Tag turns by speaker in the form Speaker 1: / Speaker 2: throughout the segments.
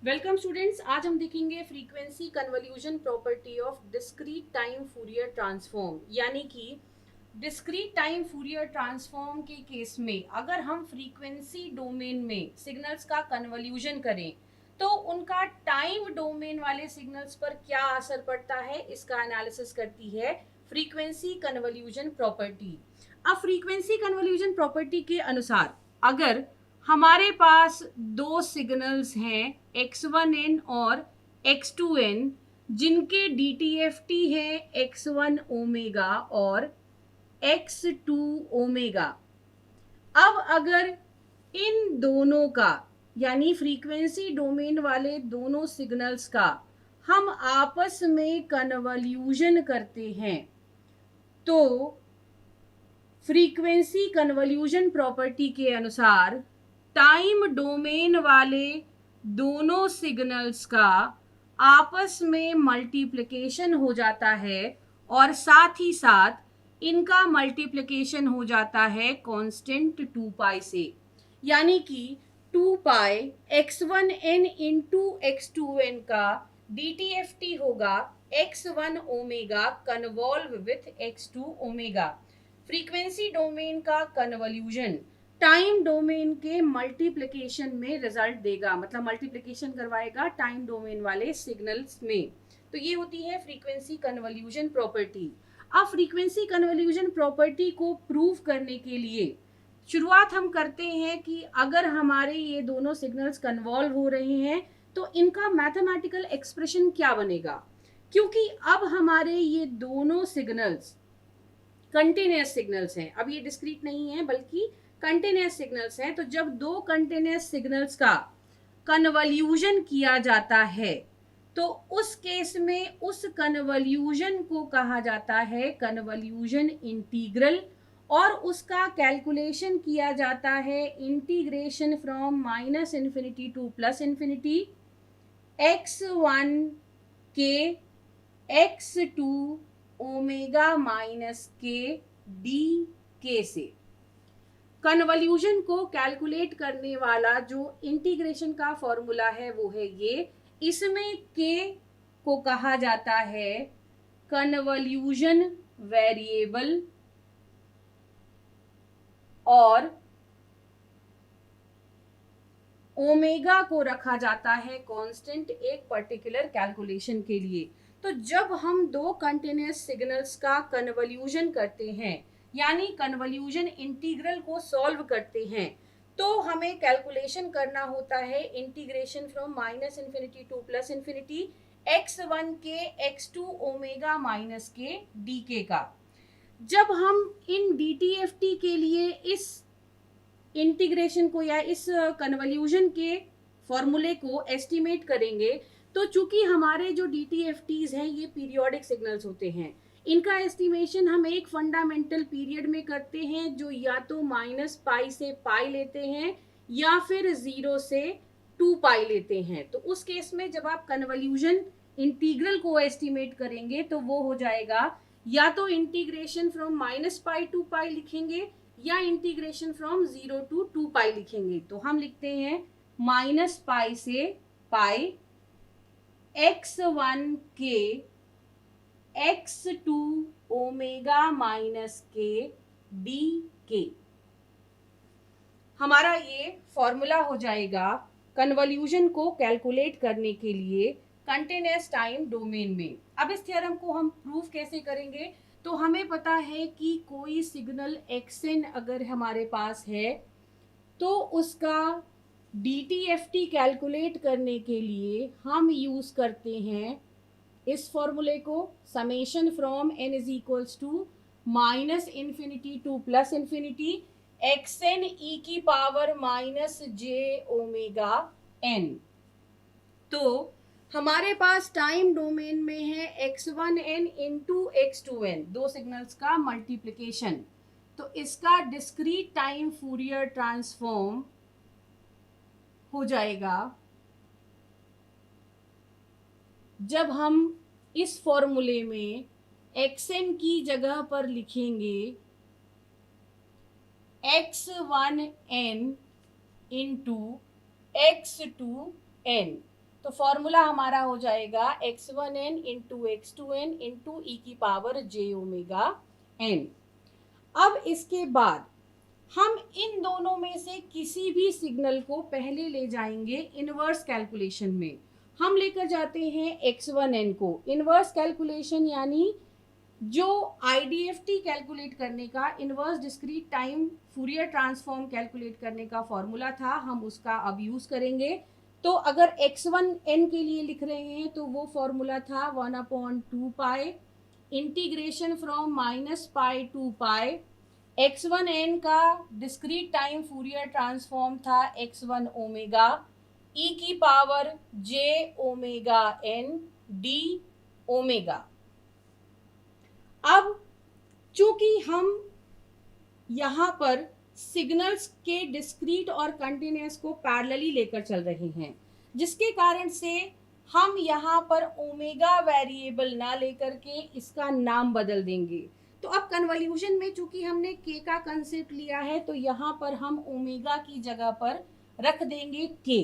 Speaker 1: Welcome students, आज हम देखेंगे frequency convolution property of discrete time Fourier transform. यानी कि डिस्क्रीट टाइम फूरियर ट्रांसफॉर्म के केस में अगर हम फ्रीक्वेंसी डोमेन में सिग्नल्स का कन्वोल्यूशन करें तो उनका टाइम डोमेन वाले सिग्नल्स पर क्या असर पड़ता है, इसका एनालिसिस करती है फ्रीक्वेंसी कन्वोल्यूशन प्रॉपर्टी। अब फ्रीक्वेंसी कन्वोल्यूशन प्रॉपर्टी के अनुसार अगर हमारे पास दो सिग्नल्स हैं x1n और x2n, जिनके DTFT है x1 ओमेगा और x2 ओमेगा। अब अगर इन दोनों का यानी फ्रीक्वेंसी डोमेन वाले दोनों सिग्नल्स का हम आपस में कन्वोल्यूशन करते हैं तो फ्रीक्वेंसी कन्वोल्यूशन प्रॉपर्टी के अनुसार टाइम डोमेन वाले दोनों सिग्नल्स का आपस में मल्टीप्लिकेशन हो जाता है और साथ ही साथ इनका मल्टीप्लिकेशन हो जाता है कांस्टेंट 2 पाई से। यानी कि 2 पाई x1n इंटू x2n का DTFT होगा x1 omega convolve with x2 omega. Frequency domain का कन्वोल्यूशन टाइम डोमेन के मल्टीप्लिकेशन में रिजल्ट देगा, मतलब मल्टीप्लिकेशन करवाएगा टाइम डोमेन वाले सिग्नल्स में। तो ये होती है फ्रीक्वेंसी कन्वोल्यूशन प्रॉपर्टी। अब फ्रीक्वेंसी कन्वोल्यूशन प्रॉपर्टी को प्रूव करने के लिए शुरुआत हम करते हैं कि अगर हमारे ये दोनों सिग्नल्स कन्वॉल्व हो रहे हैं तो इनका मैथमेटिकल एक्सप्रेशन क्या बनेगा। क्योंकि अब हमारे ये दोनों सिग्नल्स कंटिन्यूस सिग्नल्स हैं, अब ये डिस्क्रीट नहीं है बल्कि कंटिन्यूस सिग्नल्स हैं। तो जब दो कंटिन्यूस सिग्नल्स का कन्वोल्यूशन किया जाता है तो उस केस में उस कन्वोल्यूशन को कहा जाता है कन्वोल्यूशन इंटीग्रल, और उसका कैलकुलेशन किया जाता है integration from minus infinity to plus infinity x1 के x2 ओमेगा माइनस के डी के से। कन्वोल्यूशन को कैलकुलेट करने वाला जो इंटीग्रेशन का फॉर्मूला है वो है ये। इसमें के को कहा जाता है कन्वोल्यूशन वेरिएबल और ओमेगा को रखा जाता है कांस्टेंट एक पर्टिकुलर कैलकुलेशन के लिए। तो जब हम दो कंटिन्यूस सिग्नल्स का कन्वोल्यूशन करते हैं यानी कन्वोल्यूशन इंटीग्रल को सॉल्व करते हैं तो हमें कैलकुलेशन करना होता है integration from minus infinity to plus infinity x1 के x2 ओमेगा माइनस के डी का। जब हम इन DTFT के लिए इस इंटीग्रेशन को या इस कन्वोल्यूशन के फॉर्मूले को एस्टिमेट करेंगे तो चूंकि हमारे जो DTFTs हैं ये पीरियोडिक सिग्नल्स होते हैं, इनका एस्टिमेशन हम एक फंडामेंटल पीरियड में करते हैं जो या तो माइनस पाई से पाई लेते हैं या फिर 0 से 2 पाई लेते हैं। तो उस केस में जब आप कन्वोल्यूशन इंटीग्रल को एस्टिमेट करेंगे तो वो हो जाएगा या तो integration from minus pi to pi लिखेंगे या इंटीग्रेशन फ्रॉम 0 टू 2 पाई लिखेंगे। तो हम लिखते हैं माइनस पाई से पाई x1 के x2 ओमेगा माइनस के डी के। हमारा ये फॉर्मूला हो जाएगा कन्वोल्यूशन को कैलकुलेट करने के लिए कंटिन्यूस टाइम डोमेन में। अब इस थ्योरम को हम प्रूव कैसे करेंगे, तो हमें पता है कि कोई सिग्नल xn अगर हमारे पास है तो उसका DTFT कैलकुलेट करने के लिए हम यूज करते हैं इस फॉर्मूले को summation from n is equals to minus infinity to plus infinity xn e की power minus j omega n। तो हमारे पास टाइम डोमेन में है x1n इंटू x2n, दो सिग्नल्स का मल्टीप्लिकेशन। तो इसका डिस्क्रीट टाइम फूरियर ट्रांसफॉर्म हो जाएगा जब हम इस फॉर्मूले में xn की जगह पर लिखेंगे x1n इंटू x2n। तो फॉर्मूला हमारा हो जाएगा x1n into x2n into e की पावर j ओमेगा n। अब इसके बाद हम इन दोनों में से किसी भी सिग्नल को पहले ले जाएंगे इनवर्स कैलकुलेशन में। हम लेकर जाते हैं x1n को इनवर्स कैलकुलेशन, यानी जो IDFT कैलकुलेट करने का, inverse discrete time Fourier transform calculate करने का फॉर्मूला था, हम उसका अब यूज करेंगे। तो अगर x1n के लिए लिख रहे हैं तो वो फॉर्मूला था 1/2 पाई integration from -pi to pi. x1n का डिस्क्रीट टाइम फूरियर ट्रांसफॉर्म था x1 ओमेगा ई की power j omega n d omega. अब चूंकि हम यहाँ पर सिग्नल्स के डिस्क्रीट और कंटिन्यूअस को पैरेलली लेकर चल रहे हैं, जिसके कारण से हम यहाँ पर ओमेगा वेरिएबल ना लेकर के इसका नाम बदल देंगे। तो अब कन्वोल्यूशन में चूंकि हमने k का कंसेप्ट लिया है तो यहाँ पर हम ओमेगा की जगह पर रख देंगे k।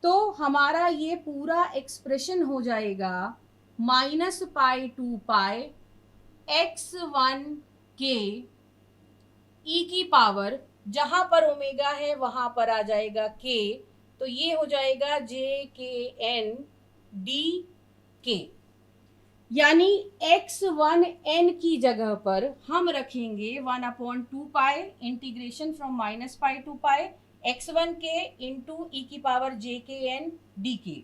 Speaker 1: तो हमारा ये पूरा एक्सप्रेशन हो जाएगा -पाई टू पाई x1 k ई की पावर, जहां पर ओमेगा है वहां पर आ जाएगा k, तो ये हो जाएगा jkn dk। यानी x1n की जगह पर हम रखेंगे 1/2 पाई integration from -pi to pi x1k into e की पावर jkn dk।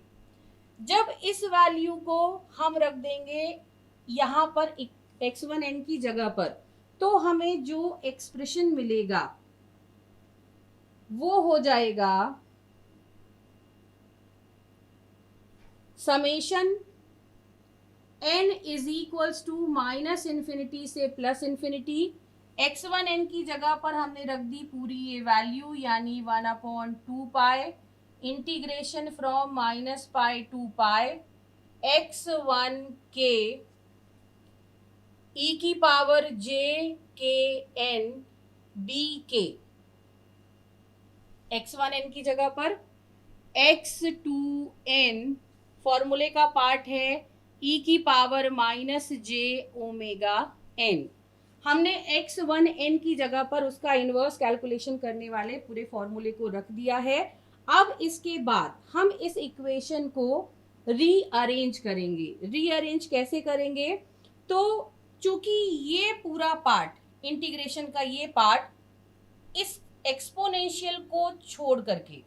Speaker 1: जब इस वैल्यू को हम रख देंगे यहाँ पर x1n की जगह पर, तो हमें जो एक्सप्रेशन मिलेगा वो हो जाएगा summation n is equals to -infinity से +इन्फिनिटी। x1n की जगह पर हमने रख दी पूरी ये वैल्यू, यानी 1/2 पाई integration from -pi to pi x1k e की पावर jkn dk। x1n की जगह पर x2n फॉर्मूले का पार्ट है ई की पावर -j ओमेगा n। हमने x1n की जगह पर उसका इनवर्स कैलकुलेशन करने वाले पूरे फॉर्मूले को रख दिया है। अब इसके बाद हम इस इक्वेशन को रीअरेंज करेंगे। रीअरेंज कैसे करेंगे? तो चूंकि ये पूरा पार्ट इंटीग्रेशन का ये पार्ट इस एक्सपोनेंशियल को छोड़ करके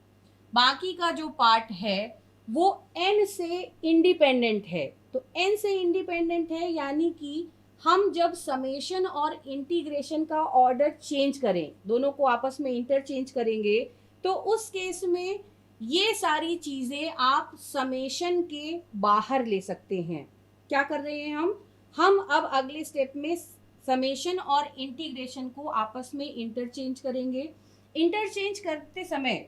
Speaker 1: बाकी का जो पार्ट है वो n से इंडिपेंडेंट है। तो n से इंडिपेंडेंट है यानी कि हम जब समेशन और इंटीग्रेशन का ऑर्डर चेंज करें, दोनों को आपस में इंटरचेंज करेंगे, तो उस केस में ये सारी चीजें आप समेशन के बाहर ले सकते हैं। क्या कर रहे हैं हम अब अगले स्टेप में समेशन और इंटीग्रेशन को आपस में इंटरचेंज करेंगे। इंटरचेंज करते समय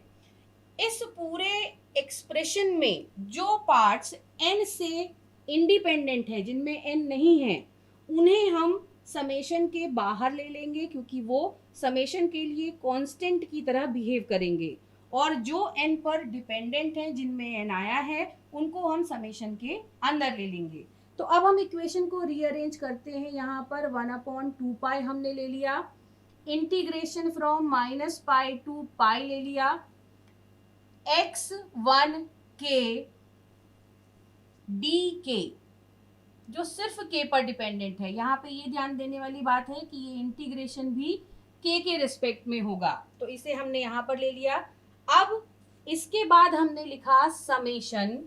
Speaker 1: इस पूरे एक्सप्रेशन में जो पार्ट्स n से इंडिपेंडेंट है, जिनमें n नहीं है, उन्हें हम समेशन के बाहर ले लेंगे, क्योंकि वो समेशन के लिए कांस्टेंट की तरह बिहेव करेंगे। और जो n पर डिपेंडेंट हैं, जिनमें n आया है, उनको हम समेशन के अंदर ले लेंगे। तो अब हम इक्वेशन को रीअरेंज करते हैं। यहाँ पर 1/2 पाई हमने ले लिया, इंटीग्रेशन फ्रॉम -पाई टू पाई ले लिया, x1k dk जो सिर्फ k पर डिपेंडेंट है। यहाँ पे ये ध्यान देने वाली बात है कि ये इंटीग्रेशन भी k के रिस्पेक्ट में होगा, तो इसे हमने यहाँ पर ले लिया। अब इसके बाद हमने लिखा summation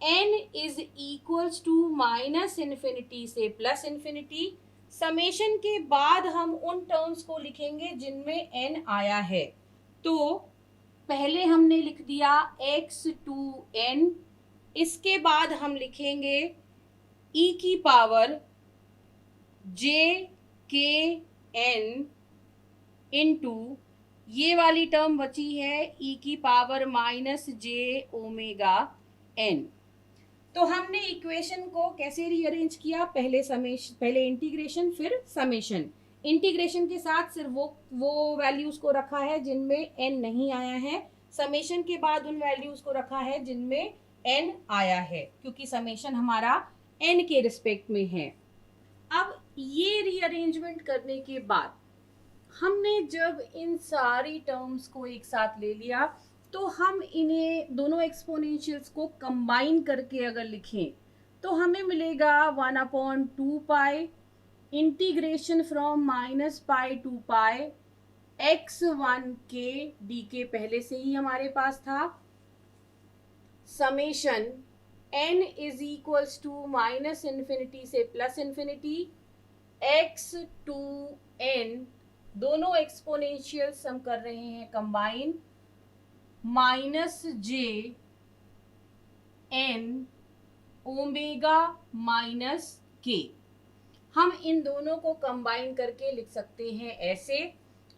Speaker 1: n is equals to -infinity से +इन्फिनिटी। समेशन के बाद हम उन टर्म्स को लिखेंगे जिनमें n आया है। तो पहले हमने लिख दिया x2n, इसके बाद हम लिखेंगे e की पावर jkn इंटू ये वाली टर्म बची है e की पावर -j ओमेगा n। तो हमने इक्वेशन को कैसे रीअरेंज किया? पहले इंटीग्रेशन, फिर समेशन। इंटीग्रेशन के साथ सिर्फ वो वैल्यूज को रखा है जिनमें n नहीं आया है। समेशन के बाद उन वैल्यूज को रखा है जिनमें n आया है, क्योंकि समेशन हमारा n के रिस्पेक्ट में है। अब ये रीअरेंजमेंट करने के बाद हमने जब इन सारी टर्म्स को एक साथ ले लिया, तो हम इन्हें दोनों एक्सपोनेंशियल्स को कंबाइन करके अगर लिखें तो हमें मिलेगा 1/2 integration from -pi to pi x1 के डी के पहले से ही हमारे पास था, summation n is equals to -infinity से +इन्फिनिटी x2n, दोनों एक्सपोनेंशियल्स हम कर रहे हैं combine, -j n omega -k। हम इन दोनों को कंबाइन करके लिख सकते हैं ऐसे।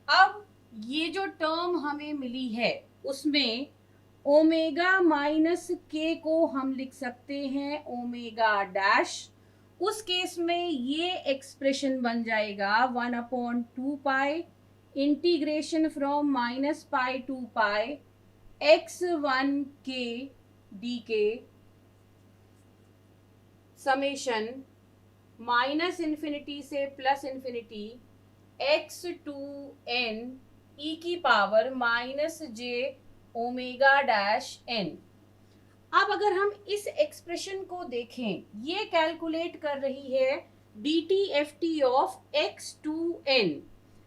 Speaker 1: अब ये जो टर्म हमें मिली है उसमें ओमेगा -k को हम लिख सकते हैं ओमेगा डैश। उस केस में ये एक्सप्रेशन बन जाएगा 1/2 integration from -pi to pi x1 के डी के समेशन -इन्फिनिटी से +इन्फिनिटी x2n e की power -j omega dash n। अब अगर हम इस एक्सप्रेशन को देखें, ये कैलकुलेट कर रही है DTFT of x2n,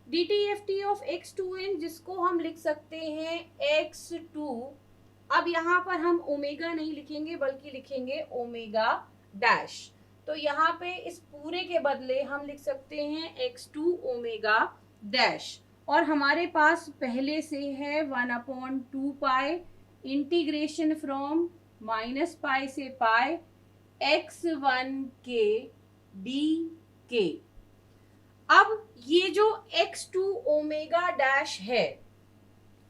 Speaker 1: DTFT of x2n जिसको हम लिख सकते हैं x2। अब यहाँ पर हम ओमेगा नहीं लिखेंगे बल्कि लिखेंगे ओमेगा डैश, तो यहाँ पे इस पूरे के बदले हम लिख सकते हैं x2 ओमेगा डैश, और हमारे पास पहले से है 1/2 इंटीग्रेशन फ्रॉम -पाई से पाई x1 के डी के। अब ये जो x2 ओमेगा डैश है,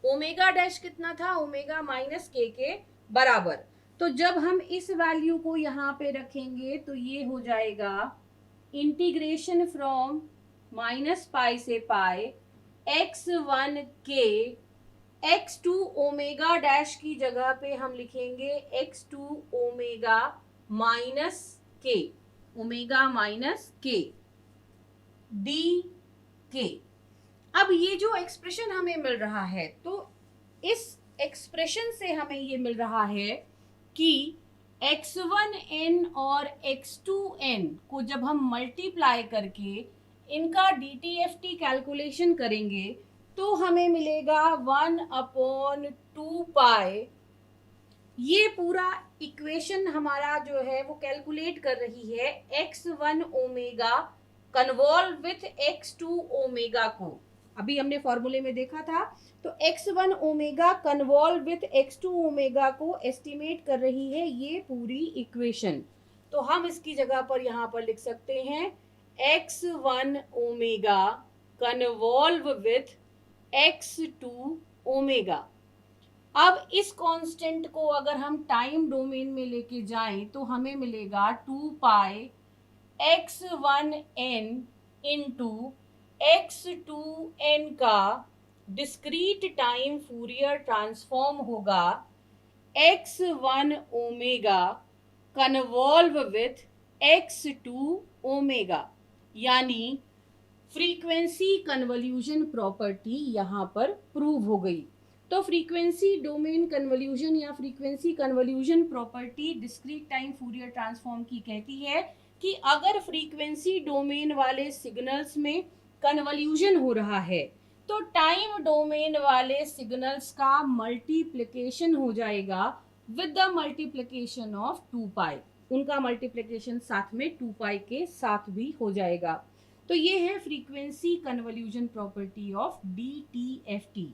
Speaker 1: ओमेगा डैश कितना था, ओमेगा -k के बराबर, तो जब हम इस वैल्यू को यहाँ पे रखेंगे तो ये हो जाएगा इंटीग्रेशन फ्रॉम -पाई से पाई x1 के x2 ओमेगा डैश की जगह पे हम लिखेंगे x2 omega -k, omega -k D के। अब ये जो एक्सप्रेशन हमें मिल रहा है, तो इस एक्सप्रेशन से हमें ये मिल रहा है कि x1n और x2n को जब हम मल्टीप्लाई करके इनका DTFT कैलकुलेशन करेंगे तो हमें मिलेगा 1/2 ये पूरा इक्वेशन हमारा जो है वो कैलकुलेट कर रही है x1 omega convolve with x2 omega को। अभी हमने फॉर्मूले में देखा था, तो x1 omega convolve with x2 omega को एस्टिमेट कर रही है ये पूरी इक्वेशन। तो हम इसकी जगह पर यहाँ पर लिख सकते हैं x1 omega convolve with x2 omega. अब इस कांस्टेंट को अगर हम टाइम डोमेन में लेके जाएं तो हमें मिलेगा 2 x1n इंटू x2n का डिस्क्रीट टाइम फूरियर ट्रांसफॉर्म होगा x1 omega convolve with x2 omega, यानी फ्रीक्वेंसी कन्वोल्यूशन प्रॉपर्टी यहाँ पर प्रूव हो गई। तो फ्रीक्वेंसी डोमेन कन्वोल्यूशन या frequency convolution property discrete time Fourier transform की कहती है कि अगर फ्रीक्वेंसी डोमेन वाले सिग्नल्स में कन्वोल्यूशन हो रहा है तो टाइम डोमेन वाले सिग्नल्स का मल्टीप्लिकेशन हो जाएगा विद द मल्टीप्लिकेशन ऑफ 2 उनका मल्टीप्लिकेशन साथ में 2 के साथ भी हो जाएगा। तो ये है frequency convolution property of DTFT।